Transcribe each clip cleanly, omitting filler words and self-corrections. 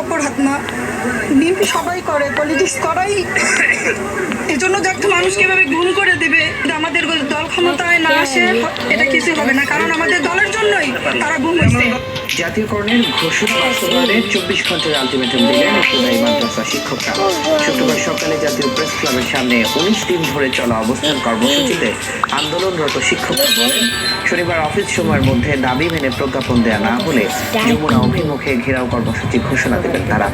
অপরাধ না। বিএনপি সবাই করে, পলিটিক্স করাই এই জন্য যে একটা মানুষকে এভাবে গুম করে দিবে, আমাদের দল ক্ষমতায় না আসে এটা কিছু হবে না, কারণ আমাদের দলের জন্যই তারা গুম হয়েছে। জাতীয়করণের ঘোষণা বাস্তবায়নে 24 ঘন্টার আলটিমেটাম দিলেন ইবতদায়ী মাদ্রাসা শিক্ষকরা। শুক্রবার সকালে জাতীয় প্রেস ক্লাবের সামনে 19 দিন ধরে চলা অবস্থান কর্মসূচিতে আন্দোলনরত শিক্ষকরা বলেন, শনিবার অফিস সময়ের মধ্যে দাবি মেনে প্রজ্ঞাপন দেওয়া না হলে যমুনা অভিমুখে ঘেরাও কর্মসূচি ঘোষণা দেবেন তারা।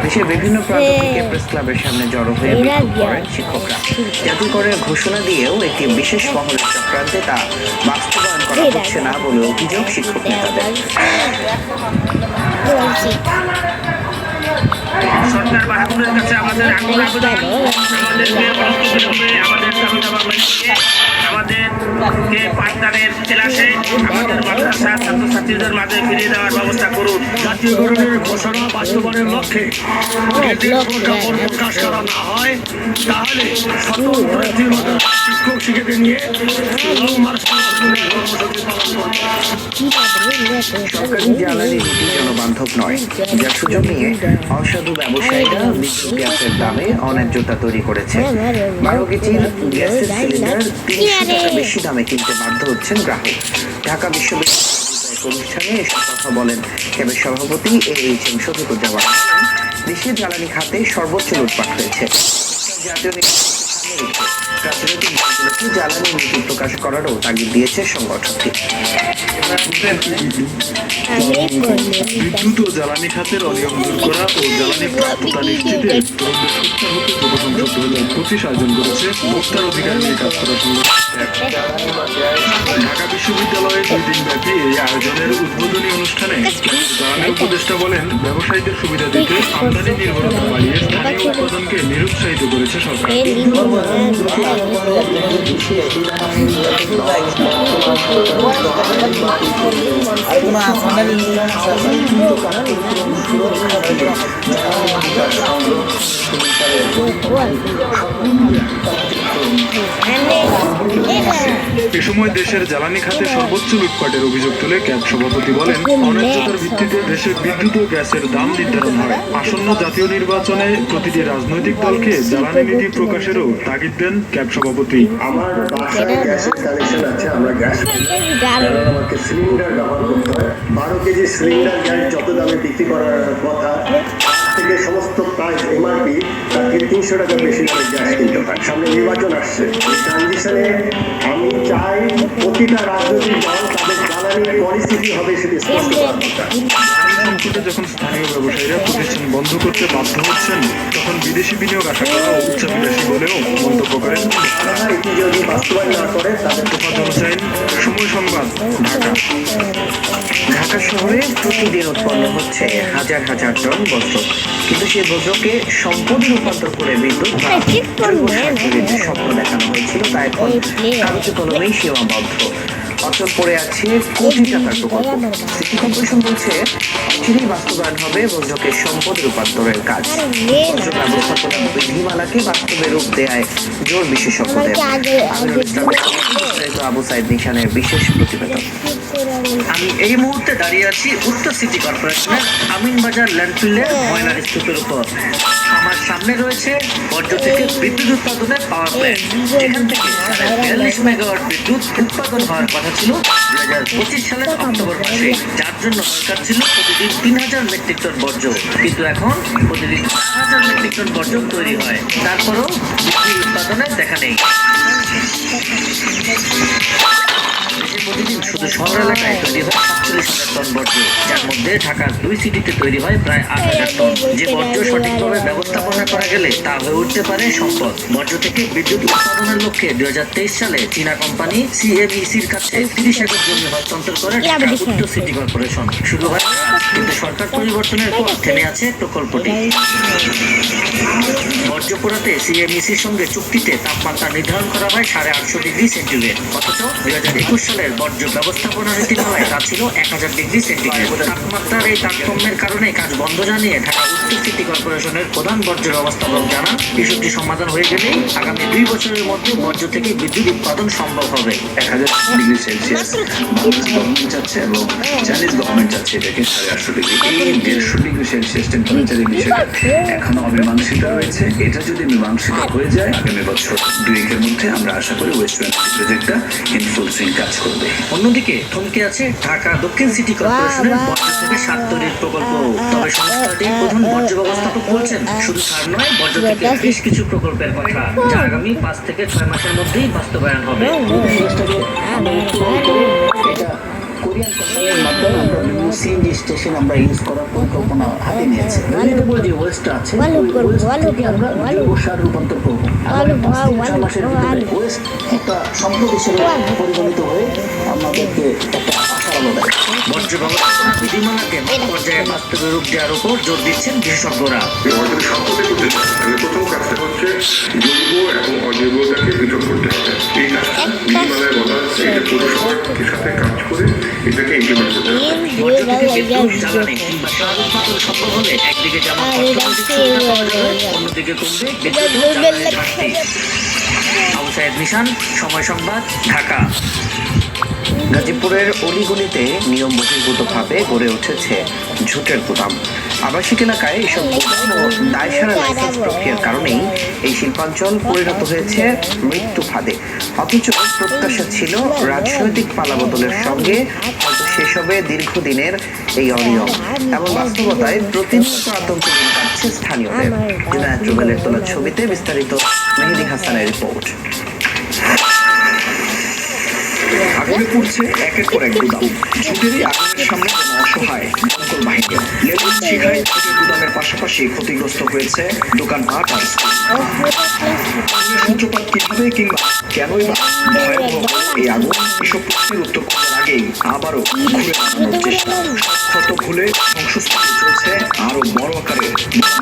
দেশের বিভিন্ন প্রান্ত থেকে প্রেস ক্লাবের সামনে জড়ো হয়ে বিক্ষোভ করেন শিক্ষকরা। জাতীয়করণের ঘোষণা দিয়েও একটি বিশেষ মহলের চক্রান্তে তা বাস্তবায়ন করা হচ্ছে না বলে অভিযোগ শিক্ষক নেতাদের। সরকার বা হাকুমের কাছে আমাদের আকুল আবেদন, আমাদেরকে অনতিবিলম্বে আমাদের দাবি দাবা মেনে আমাদেরকে পাঠদানের ক্লাসে আমাদের মাদ্রাসা ছাত্রছাত্রীদের মাঝে ফিরিয়ে দেওয়ার ব্যবস্থা করুন। জাতীয়করণের ঘোষণা বাস্তবায়নের লক্ষ্যে যদি প্রজ্ঞাপন প্রকাশ করা না হয় তাহলে সকল প্রার্থীরা শিক্ষক শিক্ষাকে নিয়ে লং মার্চ কর্মসূচি পালন করবে। সরকারি জ্বালানি নীতি জনবান্ধব নয়, যার সুযোগ নিয়ে অসাধু ব্যবসায়ীরা বিদ্যুৎ গ্যাসের দামে অন্যায্যতা তৈরি করেছে। 12 কেজির গ্যাসের সিলিন্ডার 300 টাকা বেশি দামে কিনতে বাধ্য হচ্ছেন গ্রাহক। ঢাকা বিশ্ববিদ্যালয়ের অনুষ্ঠানে এসব কথা বলেন ক্যাবের সভাপতি AHM শফিকুজ্জামান। দেশের জ্বালানি খাতে সর্বোচ্চ লুটপাট হয়েছে। জাতীয় রাজনৈতিক দলগুলোকে জ্বালানি নীতি প্রকাশ করারও তাগিদ দিয়েছে সংগঠনটি। বিদ্যুৎ ও জ্বালানি খাতের অনিয়ম দূর করা ও জ্বালানি প্রাপ্যতা নিশ্চিতে তরুণদের সুস্থ হতে যুব সংসদ 2025 আয়োজন করেছে ভোক্তার অধিকার নিয়ে কাজ করা সংগঠন। ঢাকা বিশ্ববিদ্যালয়ে 2 দিনব্যাপী এই আয়োজনের উদ্বোধনী অনুষ্ঠানে জ্বালানি উপদেষ্টা বলেন, ব্যবসায়ীদের সুবিধা দিতে আমদানি নির্ভরতা বাড়িয়ে স্থানীয় উৎপাদনকে নিরুৎসাহিত করেছে সরকার। এ সময় দেশের জ্বালানি খাতে সর্বোচ্চ লুটপাটের অভিযোগ তুলে ক্যাব সভাপতি বলেন, অন্যায্যতার ভিত্তিতে দেশে বিদ্যুৎ ও গ্যাসের দাম নির্ধারণ হয়। আসন্ন জাতীয় নির্বাচনে প্রতিটি রাজনৈতিক দলকে জ্বালানি নীতি প্রকাশেরও তাগিদ দেন ক্যাব সভাপতি। আমার বাসায় গ্যাসের কানেকশন আছে, আমরা গ্যাস আমাকে সিলিন্ডার ব্যবহার করতে হয়। 12 কেজি সিলিন্ডার গ্যাস যত দামে বিক্রি করার কথা, তার থেকে সমস্ত প্রাইস এমআরপি তার থেকে 300 টাকা বেশি দামে গ্যাস কিনতে হয়। সামনে নির্বাচন আসছে, এই ট্রানজিশনে আমি চাই প্রতিটা রাজনৈতিক দল তাদের জ্বালানি পলিসি কি হবে সেটি স্পষ্ট করার দরকার। সংকটে যখন স্থানীয় ব্যবসায়ীরা প্রতিষ্ঠান বন্ধ করতে বাধ্য হচ্ছেন, তখন বিদেশি বিনিয়োগ আশা করা উচ্চাভিলাষী বলেও মন্তব্য করেন। তারা এটি যদি বাস্তবায়ন না করে তাদের তোফাজ্জল হোসেন, সময় সংবাদ, ঢাকা। ঢাকা শহরে প্রতিদিন উৎপন্ন হচ্ছে হাজার হাজার টন বজ্র, কিন্তু সেই বজ্রকে সম্পদে রূপান্তর করে বিদ্যুৎ বা জৈব স্বপ্ন দেখানো হয়েছিল, তা এখন কাগজে কলমেই সীমাবদ্ধ। অচল পড়ে আছে কোটি টাকার প্রকল্প। সিটি কর্পোরেশন বলছে অচিরেই বাস্তবায়ন হবে বজ্রকে সম্পদ রূপান্তরের কাজ। বজ্র ব্যবস্থাপনা বিধিমালাকে বাস্তবে রূপ দেয় জোর বিশেষজ্ঞদের। আমিনুল ইসলামের আবু সাইদ নিশানের বিশেষ প্রতিবেদন। আমি এই মুহূর্তে দাঁড়িয়ে আছি উত্তর সিটি কর্পোরেশনের আমিনবাজার ল্যান্ডফিল্ডের ময়লার স্তূপের উপর। আমার সামনে রয়েছে বর্জ্য থেকে বিদ্যুৎ উৎপাদনের পাওয়ার প্ল্যান্ট, যেখান থেকে 42 মেগাওয়াট বিদ্যুৎ উৎপাদন হওয়ার কথা ছিল 2025 সালের অক্টোবর মাসে, যার জন্য দরকার ছিল প্রতিদিন 3000 মেট্রিক টন বর্জ্য, কিন্তু এখন প্রতিদিন 4000 মেট্রিক টন বর্জ্য তৈরি হয়। তারপরও বিদ্যুৎ উৎপাদনের দেখা নেই। প্রতিদিন শুধু শহর এলাকায় তৈরি হয় 47,000 টন বর্জ্য, যার মধ্যে ঢাকার 2 সিটিতে তৈরি হয় প্রায় 8,000 টন। যে বর্জ্য সঠিকভাবে ব্যবস্থাপনা করা গেলে তা হয়ে উঠতে পারে সম্পদ। বর্জ্য থেকে বিদ্যুৎ উৎপাদনের লক্ষ্যে 2023 সালে চীনা কোম্পানি CMECর কাছে 30 একর জমি হস্তান্তর করে ঢাকা উত্তর সিটি কর্পোরেশন। শুরু হয়, কিন্তু সরকার পরিবর্তনের পর থেমে আছে প্রকল্পটি। বর্জ্য পোড়াতে CMECর সঙ্গে চুক্তিতে তাপমাত্রা নির্ধারণ করা হয় 850 ডিগ্রি সেন্টিগ্রেড, অথচ 2021 সালের বর্জ্য ব্যবস্থাপনা নীতিমালায় তা ছিল 1000 ডিগ্রি সেন্টিগ্রেড। তাপমাত্রার এই তারতম্যের কারণে কাজ বন্ধ জানিয়ে ঢাকা উত্তর সিটি কর্পোরেশনের প্রধান বর্জ্য ব্যবস্থাপক জানান, ইস্যুটি সমাধান হয়ে গেলেই আগামী 2 বছরের মধ্যে বর্জ্য থেকে বিদ্যুৎ উৎপাদন সম্ভব হবে। 1000 ডিগ্রি সেলসিয়াস বাংলাদেশ গভর্নমেন্ট চাচ্ছে এবং চাইনিজ গভর্নমেন্ট চাচ্ছে এটাকে 850 ডিগ্রি। এই 150 ডিগ্রি সেলসিয়াস টেম্পারেচারের বিষয়টা এখনো অমীমাংসিত রয়েছে। এটা যদি মীমাংসিত হয়ে যায় আগামী বছর 2-1 মধ্যে আমরা আশা করি ওয়েস্ট বেঙ্গল প্রজেক্টটা ইন ফুল সুইং কাজ করবে। অন্যদিকে থমকে আছে ঢাকা দক্ষিণ সিটি কর্পোরেশনের বর্জ্য থেকে সার তৈরির প্রকল্প। তবে সংস্থাটির প্রধান বর্জ্য ব্যবস্থাপক বলছেন, শুধু সার নয়, বর্জ্য থেকে বেশ কিছু প্রকল্পের কথা, যা আগামী 5 থেকে 6 মাসের মধ্যেই বাস্তবায়ন হবে। এটা কোরিয়ান কোম্পানির মাধ্যমে আমরা বিভিন্ন সিএনজি স্টেশন আমরা ইউজ করার পরিকল্পনা হাতে নিয়েছি। রিনিউয়েবল যে ওয়েস্ট আছে ওই ওয়েস্ট থেকে আমরা জৈব সার রূপান্তর করবো। আগামী 5 থেকে 6 মাসের ভিতরে ওয়েস্ট একটা সম্পদ হিসেবে পরিগণিত হয়ে আমাদেরকে একটা আশার আলো দেয়। বর্জ্য ব্যবস্থাপনা বিধিমালাকে মাঠ পর্যায়ে বাস্তবে রূপ দেওয়ার উপর জোর দিচ্ছেন বিশেষজ্ঞরা। আমাদের সম্পদে করতে চাই তাহলে প্রথম কাজটা হচ্ছে জৈব এবং অজৈবটাকে পৃথক করতে হবে। এই কাজটা বিধিমালায় বলা আছে, এটা পৌরসভার সাথে কাজ করে এটাকে ইমপ্লিমেন্ট করতে হবে। বর্জ্য থেকে বিদ্যুৎ, জ্বালানি কিংবা সার উৎপাদন সম্ভব হলে একদিকে যেমন অর্থনৈতিক সুবিধা পাওয়া যাবে, অন্যদিকে কমবে বিদ্যুৎ ও জ্বালানির ঘাটতি। আবু সাইদ নিশান, সময় সংবাদ, ঢাকা। গাজীপুরের অলিগলিতে নিয়ম বহির্ভূতভাবে গড়ে উঠেছে ঝুটের গুদাম। আবাসিক এলাকায় এসব গুদাম ও দায়সারা লাইসেন্স প্রক্রিয়ার কারণেই এই শিল্পাঞ্চল পরিণত হয়েছে মৃত্যু ফাঁদে। অথচ প্রত্যাশা ছিল রাজনৈতিক পালাবদলের সঙ্গে হয়তো শেষ হবে দীর্ঘদিনের এই অনিয়ম। এমন বাস্তবতায় প্রতিনিয়ত আতঙ্ক দিন কাটছে স্থানীয়দের। জুনায়েদ রুবেলের তোলা ছবিতে বিস্তারিত মেহেদী হাসানের রিপোর্ট। আগুনে পুড়ছে একের পর এক গুদাম। ঝুটেরই আগুনের সামনে যেন অসহায় দমকল বাহিনী। লেবুর শিখায় ঝুটের গুদামের পাশাপাশি ক্ষতিগ্রস্ত হয়েছে দোকানপাট আর স্কুল। সূত্রপাত কিভাবে কিংবা কেনই বা ভয়াবহ এই আগুন, এসব প্রশ্নের উত্তর খোঁজার আগেই আবারও ঘুরে দাঁড়ানোর চেষ্টা। ক্ষত ভুলে ধ্বংসস্তূপে চলছে আরো বড় আকারের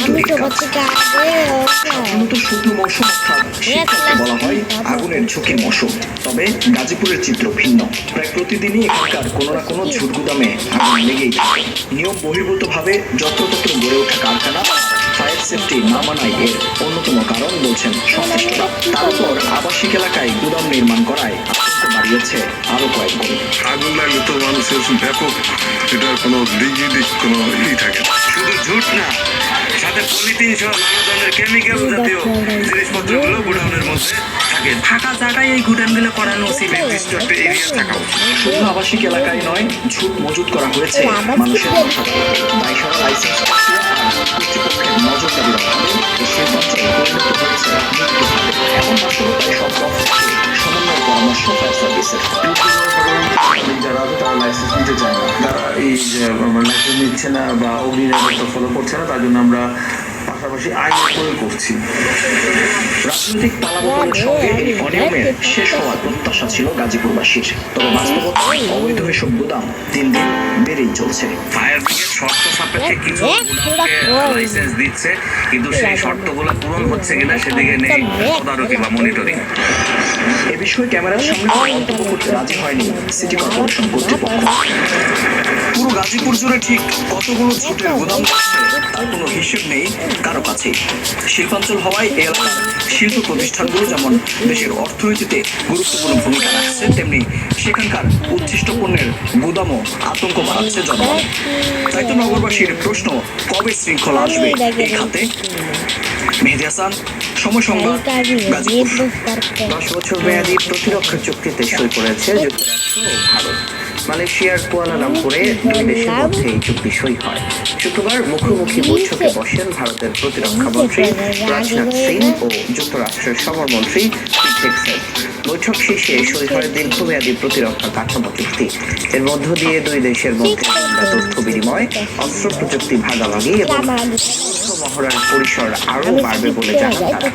তৈরির কাজ। সাধারণত শুকনো মৌসুম অর্থাৎ শীতকালকে বলা হয় আগুনের ঝুঁকির মৌসুম। তবে গাজীপুরের চিত্র ভিন্ন। প্রায় প্রতিদিনই এখানকার কোনো না কোনো ঝুট গুদামে আগুন লেগেই থাকে। নিয়ম বহির্ভূতভাবে যত্রতত্র গড়ে ওঠা কারখানা, ফায়ার সেফটি না মানায় এর অন্যতম কারণ বলছেন সংশ্লিষ্টরা। তার উপর আবাসিক এলাকায় গুদাম নির্মাণ করায় আতঙ্ক বাড়িয়েছে আরো কয়েক গুণ। আগুন লাগলে তো মানুষের ব্যাপক এটার কোনো দিক কোনো থাকে না। শুধু ঝুট না, সাথে পলিথিন সহ নানা ধরনের কেমিক্যাল জাতীয় জিনিসপত্রগুলো গোডাউনের মধ্যে থাকে। থাকা জায়গায় এই গুদামগুলো করানো উচিত। নির্দিষ্ট একটা এরিয়া থাকা উচিত। শুধু আবাসিক এলাকায় নয়, ঝুট মজুত করা হয়েছে মানুষের বাসাতে। দায়সারা লাইসেন্স প্রক্রিয়া আর কর্তৃপক্ষের নজরদারির অভাবে এই শিল্পাঞ্চল পরিণত হয়েছে মৃত্যু ফাঁদে। এখন বাস্তবতায় সব পক্ষ থেকে সমন্বয় পরামর্শ ফায়ার সার্ভিসের। যারা আছে তারা লাইসেন্স নিতে চায় না, তারা এই যে লাইসেন্স নিচ্ছে না বা অগ্নি নিরাপত্তা ফলো করছে না, তার জন্য আমরা পাশাপাশি আইন প্রয়োগ করছি। রাজনৈতিক পালাবদলের সঙ্গে এই অনিয়মের শেষ হওয়ার প্রত্যাশা ছিল গাজীপুরবাসীর। তবে বাস্তবতায় অবৈধ এসব গুদাম দিন দিন বেড়েই চলছে। ফায়ার ব্রিগেড শর্ত সাপেক্ষে কিছু গুদামকে লাইসেন্স দিচ্ছে, কিন্তু সেই শর্তগুলো পূরণ হচ্ছে কিনা সেদিকে নেই তদারকি বা মনিটরিং। এ বিষয়ে ক্যামেরার সামনে মন্তব্য করতে রাজি হয়নি সিটি কর্পোরেশন কর্তৃপক্ষ। পুরো গাজীপুর জুড়ে ঠিক কতগুলো ঝুটের গুদাম রয়েছে তার কোনো হিসেব নেই কারো কাছেই। শিল্পাঞ্চল হওয়ায় এই এলাকার শিল্প প্রতিষ্ঠানগুলো যেমন দেশের অর্থনীতিতে গুরুত্বপূর্ণ ভূমিকা রাখছে, তেমনি সেখানকার উচ্ছিষ্ট পণ্যের গুদামও আতঙ্ক বাড়াচ্ছে জনগণ। তাই তো নগরবাসীর প্রশ্ন, কবে শৃঙ্খলা আসবে এই খাতে? মেহেদী হাসান, সময় সংবাদ, গাজীপুর। 10 বছর মেয়াদী প্রতিরক্ষা চুক্তিতে সই করেছে যুক্তরাষ্ট্র ও ভারত। মালয়েশিয়ার কুয়ালালামপুরে দুই দেশের মধ্যে এই চুক্তি সই হয়। শুক্রবার মুখোমুখি বৈঠকে বসেন ভারতের প্রতিরক্ষা মন্ত্রী রাজনাথ সিং ও যুক্তরাষ্ট্রের সমরমন্ত্রী পিট হেগসেট। বৈঠক শেষে সই হয় দীর্ঘমেয়াদী প্রতিরক্ষা কাঠামো চুক্তি। এর মধ্য দিয়ে দুই দেশের মধ্যে গোয়েন্দা তথ্য বিনিময়, অস্ত্র প্রযুক্তি ভাগাভাগি এবং যৌথ মহড়ার পরিসর আরও বাড়বে বলে জানান তারা।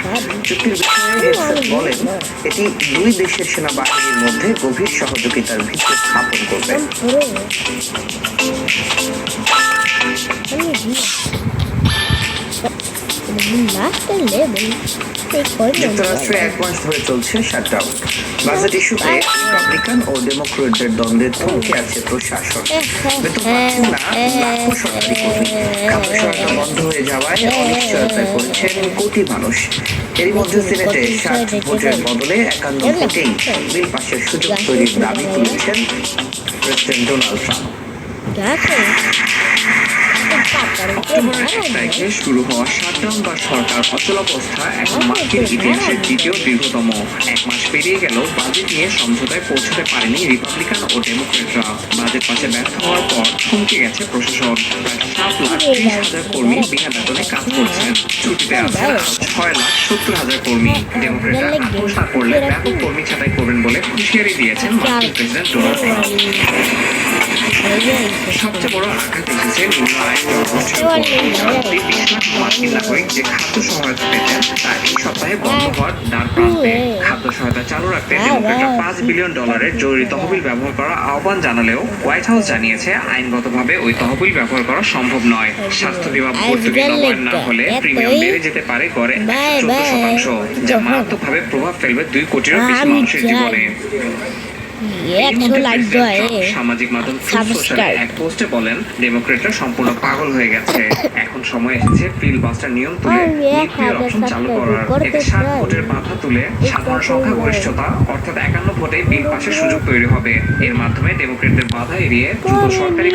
চুক্তির বিষয়ে হেগসেট বলেন, এটি দুই দেশের সেনাবাহিনীর মধ্যে গভীর সহযোগিতার ভিত্তি স্থাপন করবে। যুক্তরাষ্ট্রে 1 মাস ধরে চলছে শাটডাউন। বাজেট ইস্যুতে রিপাবলিকান ও ডেমোক্রেটদের দ্বন্দ্বে থমকে আছে প্রশাসন। বেতন পাচ্ছেন না লাখো সরকারি কর্মী। খাদ্য সহায়তা বন্ধ হয়ে যাওয়ায় অনিশ্চয়তায় পড়েছেন কোটি মানুষ। এরই মধ্যে সিনেটে 60 ভোটের বদলে 51 ভোটেই বিল পাশের সুযোগ তৈরির দাবি তুলেছেন প্রেসিডেন্ট ডোনাল্ড ট্রাম্প। অক্টোবরের 1 তারিখে শুরু হওয়া শাটডাউন বা সরকার অচলাবস্থা এখন মার্কিন ইতিহাসের দ্বিতীয় দীর্ঘতম। 1 মাস পেরিয়ে গেল বাজেট নিয়ে সমঝোতায় পৌঁছতে পারেনি রিপাবলিকান ও ডেমোক্রেটরা। বাজেট পাশে ব্যর্থ হওয়ার পর থমকে গেছে প্রশাসন। প্রায় 7,30,000 কর্মী বিনা বেতনে কাজ করছেন। ছুটিতে আছেন 6,70,000 কর্মী। ডেমোক্রেটরা আপোষ না করলে ব্যাপক কর্মী ছাঁটাই করবেন বলে হুঁশিয়ারি দিয়েছেন মার্কিন প্রেসিডেন্ট ডোনাল্ড ট্রাম্প। সবচেয়ে বড় আঘাত এসেছে নিম্ন আয়ের জনগোষ্ঠীর উপর। সম্প্রতি 20 লাখ মার্কিন নাগরিক যে খাদ্য সহায়তা পেতেন তা এই সপ্তাহে বন্ধ হওয়ার দ্বার প্রান্তে। খাদ্য সহায়তা চালু রাখতে ডেমোক্রেটরা $5 বিলিয়ন জরুরি তহবিল ব্যবহার করার আহ্বান জানালেও হোয়াইট হাউস জানিয়েছে আইনগতভাবে ওই তহবিল ব্যবহার করা সম্ভব নয়। স্বাস্থ্য বিমা ভর্তুকি নবায়ন না হলে প্রিমিয়াম বেড়ে যেতে পারে গড়ে 14%, যা মারাত্মকভাবে প্রভাব ফেলবে 2 কোটিরও বেশি মানুষের জীবনে। সামাজিক মাধ্যম এক পোস্টে বলেন, ডেমোক্রেটরা সম্পূর্ণ পাগল হয়ে গেছে। এখন সময় এসেছে ফিলবাস্টার নিয়ম তুলে নিউক্লিয়ার অপশন চালু করার। এতে 60 ভোটের বাধা তুলে সাধারণ সংখ্যাগরিষ্ঠতা অর্থাৎ 51 ভোটে বিল পাশের সুযোগ তৈরি হবে। এর মাধ্যমে ডেমোক্রেটদের বাধা এড়িয়ে দ্রুত সরকারি